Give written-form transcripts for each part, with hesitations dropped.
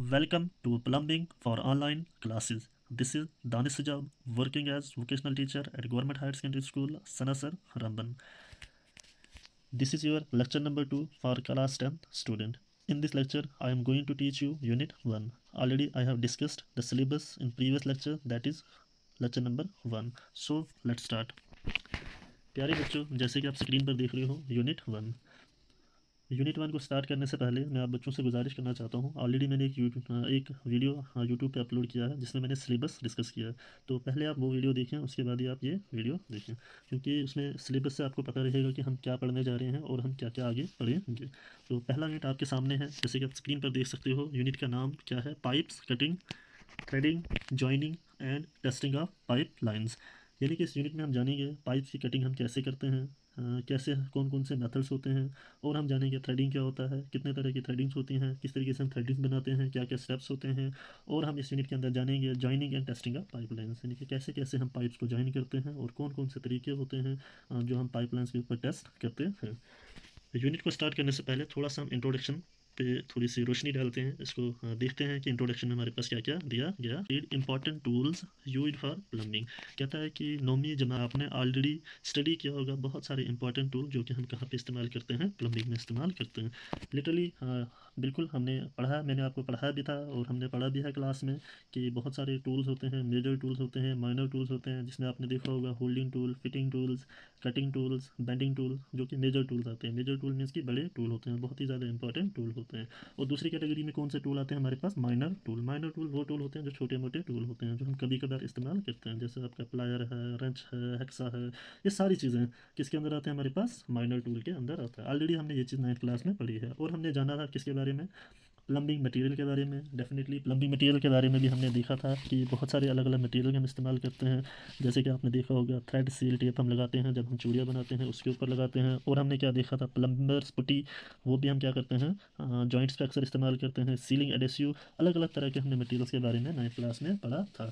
Welcome to Plumbing for Online Classes. This is Danish Sujab, working as vocational teacher at Government Higher Secondary School, Sanasar, Ramban. This is your lecture number 2 for class 10 student. In this lecture, I am going to teach you Unit 1. Already I have discussed the syllabus in previous lecture, that is lecture number 1. So let's start. प्यारे बच्चों, जैसे कि आप screen पर देख रहे हो unit 1 को स्टार्ट करने से पहले मैं आप बच्चों से गुजारिश करना चाहता हूँ। ऑलरेडी मैंने एक वीडियो यूट्यूब पे अपलोड किया है जिसमें मैंने सिलेबस डिस्कस किया है, तो पहले आप वो वीडियो देखें, उसके बाद ही आप ये वीडियो देखें, क्योंकि उसमें सिलेबस से आपको पता रहेगा कि हम क्या पढ़ने जा रहे हैं और हम क्या क्या आगे पढ़ेंगे। तो पहला यूनिट आपके सामने है, जैसे कि आप स्क्रीन पर देख सकते हो। यूनिट का नाम क्या है? Pipes, cutting, threading, joining and testing of pipe lines. यानी कि इस यूनिट में हम जानेंगे पाइप्स की कटिंग हम कैसे करते हैं, कैसे कौन कौन से मेथड्स होते हैं, और हम जानेंगे थ्रेडिंग क्या होता है, कितने तरह की थ्रेडिंग्स होती हैं, किस तरीके से हम थ्रेडिंग्स बनाते हैं, क्या क्या स्टेप्स होते हैं। और हम इस यूनिट के अंदर जानेंगे joining and testing of pipelines, यानी कि कैसे कैसे हम पाइप्स को जॉइन करते हैं और कौन कौन से तरीके होते हैं जो हम पाइपलाइंस के ऊपर टेस्ट करते हैं। यूनिट को स्टार्ट करने से पहले थोड़ा सा हम इंट्रोडक्शन पे थोड़ी सी रोशनी डालते हैं। इसको देखते हैं कि इंट्रोडक्शन में हमारे पास क्या क्या दिया गया। Read important tools used for plumbing. कहता है कि नौवीं जमा आपने ऑलरेडी स्टडी किया होगा बहुत सारे इंपॉर्टेंट टूल जो कि हम कहाँ पे इस्तेमाल करते हैं, प्लम्बिंग में इस्तेमाल करते हैं। लिटरली बिल्कुल हमने पढ़ा, मैंने आपको पढ़ाया भी था और हमने पढ़ा भी है क्लास में कि बहुत सारे टूल्स होते हैं, मेजर टूल्स होते हैं, माइनर टूल्स होते हैं, जिसमें आपने देखा होगा holding tool, fitting tools, cutting tools, bending tool, जो कि मेजर टूल्स आते हैं। मेजर टूल मीन्स कि बड़े टूल होते हैं, बहुत ही ज़्यादा इंपॉर्टेंट टूल होते हैं। और दूसरी कैटेगरी में कौन से टूल आते हैं हमारे पास? Minor tool. माइनर टूल वो टूल होते हैं जो छोटे मोटे टूल होते हैं, जो हम कभी कभार इस्तेमाल करते हैं, जैसे आपका प्लायर है, रेंच है, हेक्सा है। ये सारी चीज़ें किसके अंदर आते हैं? हमारे पास माइनर टूल के अंदर आता है। ऑलरेडी हमने ये चीज़ 9th क्लास में पढ़ी है। और हमने जाना था किसके बारे में? प्लम्बिंग मटेरियल के बारे में। डेफिनेटली प्लम्बिंग मटेरियल के बारे में भी हमने देखा था कि बहुत सारे अलग अलग मटेरियल हम इस्तेमाल करते हैं, जैसे कि आपने देखा होगा थ्रेड सील टेप हम लगाते हैं जब हम चूड़ियाँ बनाते हैं, उसके ऊपर लगाते हैं। और हमने क्या देखा था? प्लम्बर्स पुटी, वो भी हम क्या करते हैं? जॉइंट्स पे अक्सर इस्तेमाल करते हैं। सीलिंग एडेसिव, अलग अलग तरह के हमने मटेरियल्स के बारे में 9th क्लास में पढ़ा था।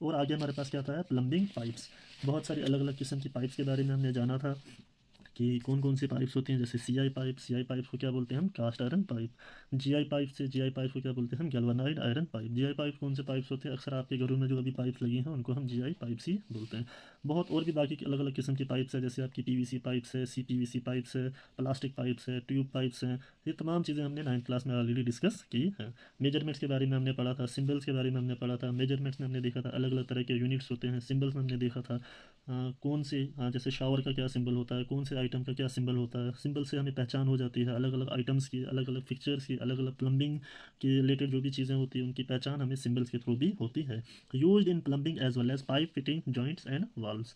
और आगे हमारे पास क्या था? Plumbing pipes. बहुत सारी अलग अलग किस्म की पाइप्स के बारे में हमने जाना था कि कौन कौन सी पाइप्स होती हैं, जैसे सी आई पाइप को क्या बोलते हैं हम? Cast iron pipe. G I pipe को क्या बोलते हैं हम? Galvanized iron pipe. G I pipe कौन से पाइप्स होते हैं? अक्सर आपके घरों में जो अभी पाइप्स लगी हैं उनको हम जी आई पाइप्स ही बोलते हैं। बहुत और भी बाकी अलग अलग किस्म की पाइप्स है, जैसे आपकी पीवीसी पाइप्स है, सी पाइप्स है, प्लास्टिक पाइप्स है, ट्यूब पाइप्स हैं। ये तमाम चीज़ें हमने 9th क्लास में ऑलरेडी डिस्कस की है। मेजरमेंट्स के बारे में हमने पढ़ा था, सिम्बल्स के बारे में हमने पढ़ा था। मेजरमेंट्स में हमने देखा था अलग अलग तरह के यूनिट्स होते हैं। सिम्बल्स में हमने देखा था कौन से जैसे शावर का क्या सिंबल होता है, कौन से आइटम का क्या सिंबल होता है। सिंबल से हमें पहचान हो जाती है अलग अलग आइटम्स की, अलग अलग फिक्चर्स की, अलग अलग प्लम्बिंग के रिलेटेड जो भी चीज़ें होती हैं उनकी पहचान हमें सिंबल्स के थ्रू भी होती है। Used in plumbing as well as pipe fitting, joints and valves,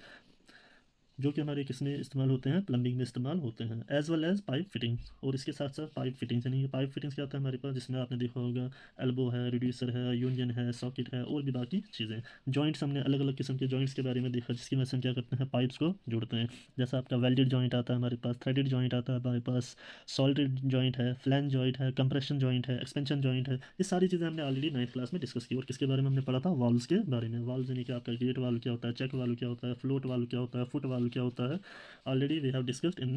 जो कि हमारे किस में इस्तेमाल होते हैं? प्लम्बिंग में इस्तेमाल होते हैं। As well as pipe fittings, और इसके साथ साथ पाइप फिटिंग्स, यानी कि पाइप फिटिंग्स क्या होता है हमारे पास, जिसमें आपने देखा होगा एल्बो है, रिड्यूसर है, यूनियन है, सॉकेट है, और भी बाकी चीज़ें। जॉइंट्स हमने अलग अलग किस्म के जॉइंट्स के बारे में देखा, जिसकी वजह से हम क्या करते हैं? पाइप्स को जोड़ते हैं। जैसा आपका वेल्डेड जॉइंट आता है हमारे पास, थ्रेडेड जॉइंट आता है हमारे पास, सॉल्टेड जॉइंट है, फ्लैंज जॉइंट है, कंप्रेशन जॉइंट है, एक्सपेंशन जॉइंट है। ये सारी चीज़ें हमने ऑलरेडी 9th क्लास में डिस्कस की। और किसके बारे में हमने पढ़ा था? वाल्व्स के बारे में। वाल्व्स यानी कि आपका गेट वाल्व क्या होता है, चेक वाल्व क्या होता है, फ्लोट वाल्व क्या होता है, फुट वाल्व क्या होता है। Already we have discussed in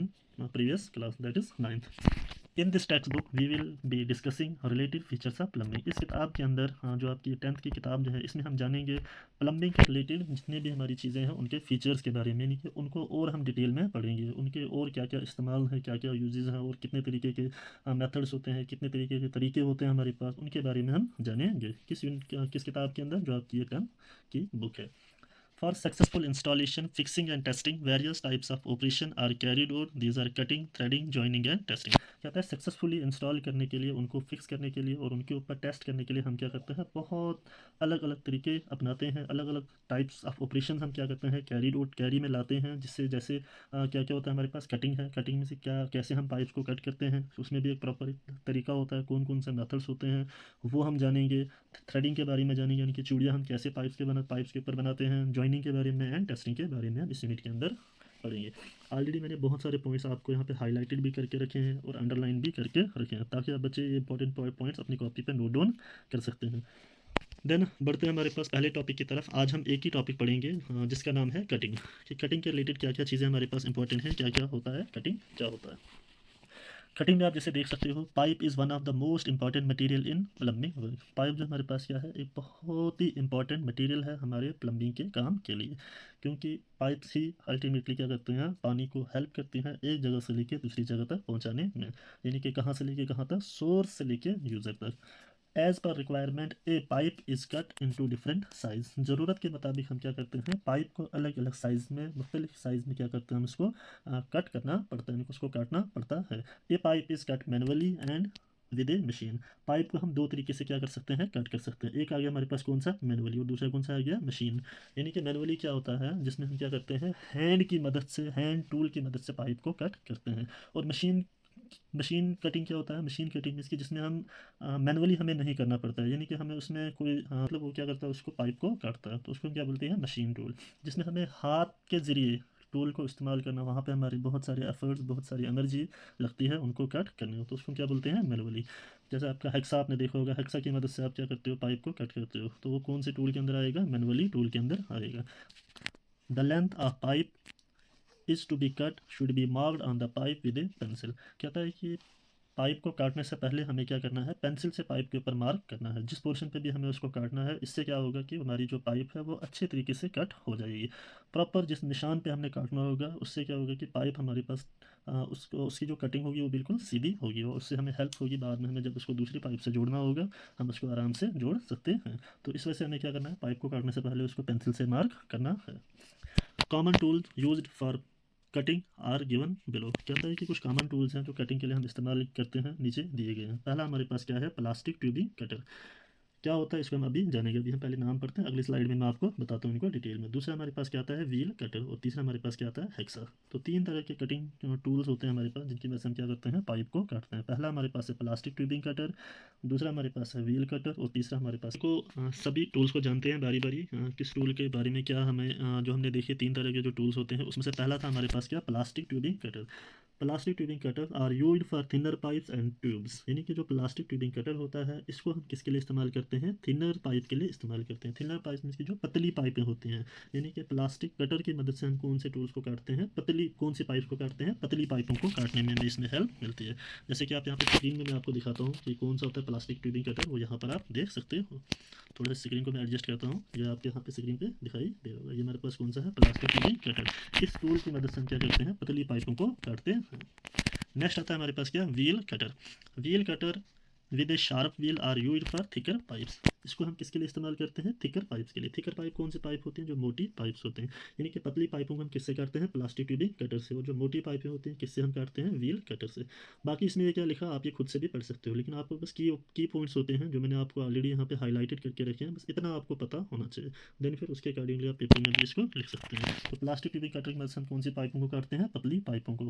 previous class, that is 9th. In this textbook we will be discussing related features of plumbing. इस किताब के अंदर जो आपकी 10th की किताब जो है, इसमें हम जानेंगे प्लम्बिंग के रिलेटेड जितने भी हमारी चीज़ें हैं उनके फीचर्स के बारे में, यानी कि उनको और हम डिटेल में पढ़ेंगे, उनके और क्या क्या इस्तेमाल है, क्या क्या यूजेस हैं, और कितने तरीके के मेथड्स होते हैं, कितने तरीके के तरीके होते हैं हमारे पास, उनके बारे में हम जानेंगे किस किताब के अंदर, जो आपकी ये 10th की बुक है। For successful installation, fixing and testing, various types of operation are carried out. These are cutting, threading, joining and testing. कहता है सक्सेसफुली इंस्टॉल करने के लिए, उनको फिक्स करने के लिए और उनके ऊपर टेस्ट करने के लिए हम क्या करते हैं? बहुत अलग अलग तरीके अपनाते हैं, अलग अलग टाइप्स ऑफ ऑपरेशन हम क्या करते हैं? कैरीड आउट, कैरी में लाते हैं, जिससे जैसे क्या क्या होता है हमारे पास? कटिंग है, कटिंग में से क्या कैसे हम पाइप्स को कट करते हैं, उसमें भी एक प्रॉपर तरीका होता है, कौन कौन से मेथड्स होते हैं वो हम जानेंगे। थ्रेडिंग के बारे में जानेंगे, यानी कि चूड़ियाँ हम कैसे पाइप्स के ऊपर बनाते हैं। जॉइनिंग के बारे में एंड टेस्टिंग के बारे में हम इस यूनिट के अंदर पढ़ेंगे। ऑलरेडी मैंने बहुत सारे पॉइंट्स आपको यहाँ पे हाईलाइटेड भी करके रखे हैं और अंडरलाइन भी करके रखे हैं, ताकि आप बच्चे ये इंपॉर्टेंट पॉइंट्स अपनी कॉपी पर नोट डाउन कर सकते हैं। देन बढ़ते हैं हमारे पास पहले टॉपिक की तरफ। आज हम एक ही टॉपिक पढ़ेंगे जिसका नाम है कटिंग, कि कटिंग के रिलेटेड क्या क्या चीज़ें हमारे पास इंपॉर्टेंट हैं, क्या क्या होता है, कटिंग क्या होता है। कटिंग में आप जैसे देख सकते हो, pipe is one of the most important material in plumbing. Pipe जो हमारे पास क्या है, एक बहुत ही इंपॉर्टेंट मटेरियल है हमारे प्लम्बिंग के काम के लिए, क्योंकि पाइप ही अल्टीमेटली क्या करते हैं, पानी को हेल्प करती हैं एक जगह से लेके दूसरी जगह तक पहुंचाने में, यानी कि कहाँ से लेके कहाँ तक, सोर्स से लेके यूज़र तक। As per requirement a pipe is cut into different size. ज़रूरत के मुताबिक हम क्या करते हैं, पाइप को अलग अलग साइज़ में, मुख्तलिफ साइज़ में क्या करते हैं, हम इसको कट करना पड़ता है, उसको काटना पड़ता है। A pipe is cut manually and with a machine. Pipe को हम दो तरीके से क्या कर सकते हैं, कट कर सकते हैं। एक आ गया हमारे पास कौन सा, मैनुअली, और दूसरा कौन सा आ गया, मशीन। यानी कि मैनुअली क्या होता है, जिसमें हम क्या करते हैं, हैंड की मदद से, हैंड टूल की मदद से पाइप को कट करते हैं। और मशीन, मशीन कटिंग क्या होता है, मशीन कटिंग इसकी जिसमें हम मैनुअली हमें नहीं करना पड़ता है, यानी कि हमें उसमें कोई मतलब वो क्या करता है, उसको पाइप को काटता है, तो उसको हम क्या बोलते हैं, मशीन टूल। जिसमें हमें हाथ के ज़रिए टूल को इस्तेमाल करना, वहाँ पे हमारी बहुत सारे एफर्ट्स, बहुत सारी एनर्जी लगती है उनको कट करने में, तो उसको क्या बोलते हैं, मैनुअली। जैसे आपका हेक्सा आपने देखा होगा, हेक्सा की मदद से आप क्या करते हो, पाइप को कट करते हो, तो वो कौन से टूल के अंदर आएगा, मैनुअली टूल के अंदर आएगा। The length of pipe is to be cut should be marked on the pipe with a pencil. कहता है कि पाइप को काटने से पहले हमें क्या करना है, पेंसिल से पाइप के ऊपर मार्क करना है, जिस पोर्शन पे भी हमें उसको काटना है। इससे क्या होगा कि हमारी जो पाइप है वो अच्छे तरीके से कट हो जाएगी। प्रॉपर जिस निशान पे हमने काटना होगा, उससे क्या होगा कि पाइप हमारे पास उसको, उसकी जो कटिंग होगी वो बिल्कुल सीधी होगी, और उससे हमें हेल्प होगी बाद में, हमें जब उसको दूसरी पाइप से जोड़ना होगा हम उसको आराम से जोड़ सकते हैं। तो इस वजह से हमें क्या करना है, पाइप को काटने से पहले उसको पेंसिल से मार्क करना है। Common tools used for cutting are given below. कहता है कि कुछ कॉमन टूल्स हैं जो कटिंग के लिए हम इस्तेमाल करते हैं, नीचे दिए गए हैं। पहला हमारे पास क्या है, प्लास्टिक ट्यूबिंग कटर। क्या होता है इसको हम अभी जानेंगे, अभी हम पहले नाम पढ़ते हैं, अगली स्लाइड में मैं आपको बताता हूँ इनको डिटेल में। दूसरा हमारे पास क्या आता है, व्हील कटर, और तीसरा हमारे पास क्या आता है, हेक्सा। तो तीन तरह के कटिंग टूल्स होते हैं हमारे पास, जिनकी वजह से हम क्या करते हैं, पाइप को काटते हैं। पहला हमारे पास है प्लास्टिक ट्यूबिंग कटर, दूसरा हमारे पास है व्हील कटर, और तीसरा हमारे पास को सभी टूल्स को जानते हैं बारी बारी, किस टूल के बारे में क्या हमें जो हमने देखिए तीन तरह के जो टूल्स होते हैं, उसमें से पहला था हमारे पास क्या, plastic tubing cutter. Plastic tubing cutter are used for thinner pipes and tubes. यानी कि जो प्लास्टिक ट्यूबिंग कटर होता है, इसको हम किसके लिए इस्तेमाल करते हैं, थिनर पाइप के लिए इस्तेमाल करते हैं। थिनर पाइप में की जो पतली पाइपें होती हैं, यानी कि प्लास्टिक कटर की मदद से हम कौन से टूल्स को काटते हैं, पतली, कौन सी पाइप को काटते हैं, पतली पाइपों को काटने में हमें इसमें हेल्प मिलती है। जैसे कि आप यहाँ पे स्क्रीन में मैं आपको दिखाता हूँ कि कौन सा होता है प्लास्टिक ट्यूबिंग कटर, वो यहाँ पर आप देख सकते हो। थोड़ा सा स्क्रीन को मैं एडजस्ट करता हूँ, ये आपके यहाँ पे स्क्रीन पे दिखाई दे रहा होगा। ये हमारे पास कौन सा है, प्लास्टिक ट्यूबिंग कटर। इस टूल की मदद से हम क्या करते हैं, पतली पाइपों को काटते हैं। नेक्स्ट आता है हमारे पास क्या, wheel cutter. Wheel cutter with a sharp wheel are used for thicker pipes. इसको हम किसके लिए इस्तेमाल करते हैं, थिकर पाइप्स के लिए। थिकर पाइप कौन से पाइप होते हैं, जो मोटी पाइप्स होते हैं, यानी कि पतली पाइपों को हम किससे काटते हैं, प्लास्टिक ट्यूबिंग कटर से, और जो मोटी पाइपें होती हैं किससे हम काटते हैं, व्हील कटर से। बाकी इसमें ये क्या लिखा, आप ये खुद से भी पढ़ सकते हो, लेकिन आपको बस की पॉइंट्स होते हैं जो मैंने आपको ऑलरेडी यहाँ पे हाईलाइटेड करके रखे हैं, बस इतना आपको पता होना चाहिए। देन फिर उसके अकॉर्डिंगली आप पेपर में भी इसको लिख सकते हैं। तो प्लास्टिक ट्यूबिंग कटर की मदद से हम कौन सी पाइपों को काटते हैं, पतली पाइपों को।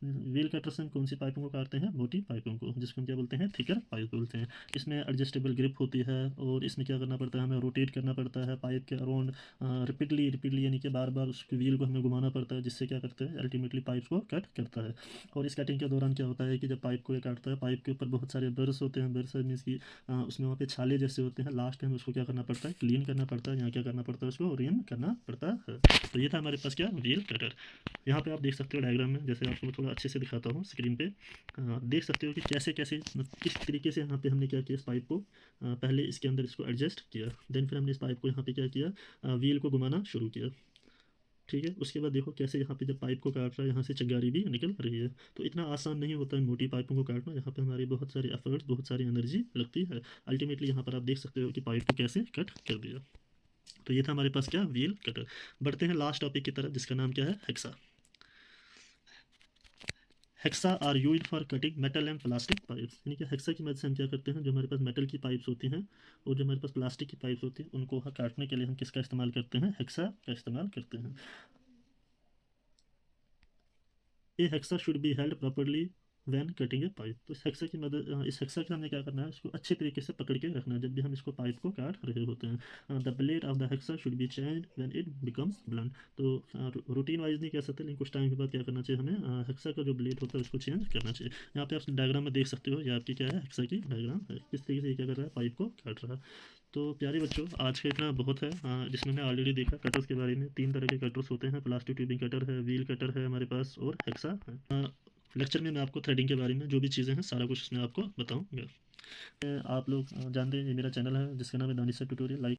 व्हील कटर से हम कौन सी पाइपों को काटते हैं, मोटी पाइपों को, जिसको हम क्या बोलते हैं, थिकर पाइप बोलते हैं। इसमें एडजस्टेबल ग्रिप होती है, और इसमें क्या करना पड़ता है, हमें रोटेट करना पड़ता है पाइप के अराउंड रिपीटली, यानी कि बार बार उसके व्हील को हमें घुमाना पड़ता है, जिससे क्या करता है, अल्टीमेटली पाइप को कट करता है। और इस कटिंग के दौरान क्या होता है कि जब पाइप को ये काटता है, पाइप के ऊपर बहुत सारे बर्स होते हैं, बर्स मीन्स की उसमें वहाँ पे छाले जैसे होते हैं, लास्ट में उसको क्या करना पड़ता है, क्लीन करना पड़ता है, यहाँ क्या करना पड़ता है, उसको रिन करना पड़ता है। तो ये था हमारे पास क्या, व्हील कटर। यहाँ पे आप देख सकते हो डायग्राम में, जैसे आपको मैं थोड़ा अच्छे से दिखाता हूँ स्क्रीन पे, देख सकते हो कि कैसे कैसे किस तरीके से यहाँ पे हमने क्या किया, इस पाइप को पहले इसके अंदर इसको एडजस्ट किया, देन फिर हमने इस पाइप को यहाँ पे क्या किया, व्हील को घुमाना शुरू किया। ठीक है, उसके बाद देखो कैसे यहाँ पे जब पाइप को काट रहा है, यहाँ से चिंगारी भी निकल रही है। तो इतना आसान नहीं होता है मोटी पाइपों को काटना, यहाँ पे हमारी बहुत सारी एफर्ट्स, बहुत सारी एनर्जी लगती है। अल्टीमेटली यहाँ पर आप देख सकते हो कि पाइप को कैसे कट कर दिया। तो ये था हमारे पास क्या, व्हील कटर। बढ़ते हैं लास्ट टॉपिक की तरफ, जिसका नाम क्या है, hexa. Hexa are used for cutting metal and plastic pipes. यानी कि हेक्सा की मदद से हम क्या करते हैं, जो हमारे पास मेटल की पाइप्स होती हैं और जो हमारे पास प्लास्टिक की पाइप्स होती हैं, उनको काटने के लिए हम किसका इस्तेमाल करते हैं, हेक्सा का इस्तेमाल करते हैं। A hexa should be held properly when cutting a pipe. तो इस हेक्सा की मदद, इस हेक्सा के हमने क्या करना है, इसको अच्छे तरीके से पकड़ के रखना है जब भी हम इसको पाइप को काट रहे होते हैं। The blade of the hexa should B change when it becomes blunt. तो रूटीन वाइज नहीं कह सकते, लेकिन कुछ टाइम के बाद क्या करना चाहिए हमें, हेक्सा का जो ब्लेड होता है उसको चेंज करना चाहिए। यहाँ पे आप डायग्राम में देख सकते हो, ये आपकी क्या है, हेक्सा की डायग्राम है, किस तरीके से ये क्या कर रहा है, पाइप को काट रहा है। तो प्यारे बच्चों, आज का इतना बहुत है, जिसमें मैं ऑलरेडी देखा कटर्स के बारे में। तीन तरह के कटर्स होते हैं, प्लास्टिक ट्यूबिंग कटर है, व्हील कटर है हमारे पास, और हेक्सा है। लेक्चर में मैं आपको थ्रेडिंग के बारे में जो भी चीज़ें हैं सारा कुछ इसमें आपको बताऊँगा। आप लोग जानते हैं ये मेरा चैनल है जिसका नाम है दानिश सर ट्यूटोरियल। लाइक